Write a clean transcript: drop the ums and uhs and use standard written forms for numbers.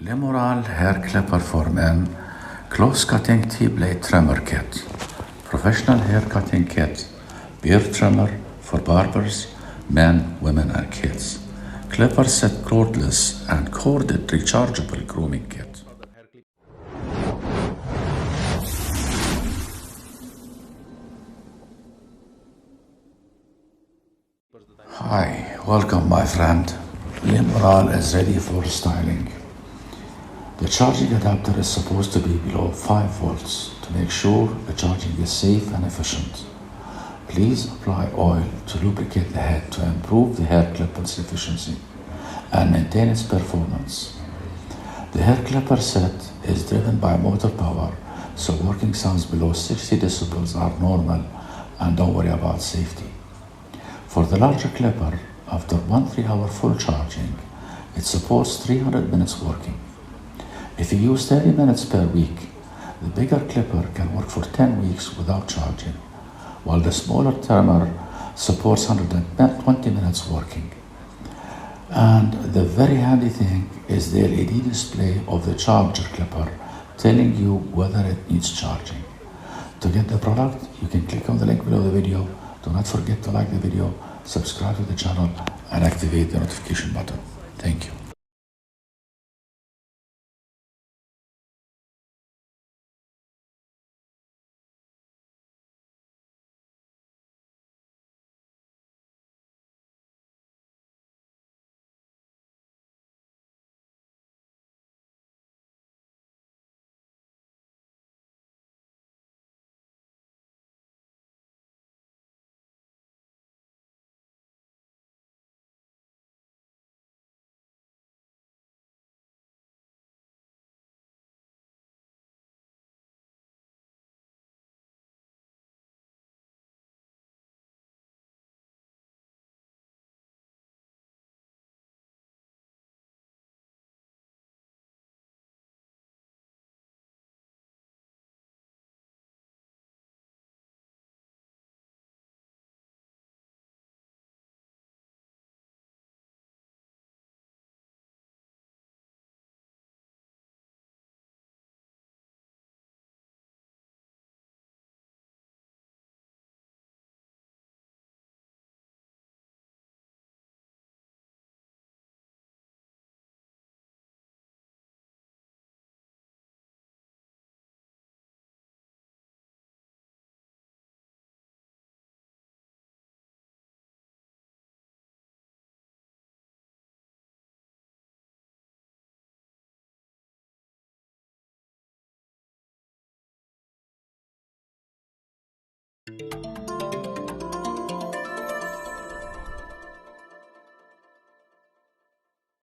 Limural hair clipper for men, close cutting T-blade trimmer kit, professional hair cutting kit, beard trimmer for barbers, men, women and kids, clipper set cordless and corded rechargeable grooming kit. Hi, welcome my friend. Limural is ready for styling. The charging adapter is supposed to be below 5 volts to make sure the charging is safe and efficient. Please apply oil to lubricate the head to improve the hair clipper's efficiency and maintain its performance. The hair clipper set is driven by motor power, so working sounds below 60 decibels are normal, and don't worry about safety. For the larger clipper, after 1 3-hour full charging, it supports 300 minutes working. If you use 30 minutes per week, the bigger clipper can work for 10 weeks without charging, while the smaller trimmer supports 120 minutes working. And the very handy thing is the LED display of the charger clipper telling you whether it needs charging. To get the product, you can click on the link below the video. Do not forget to like the video, subscribe to the channel, and activate the notification button. Thank you.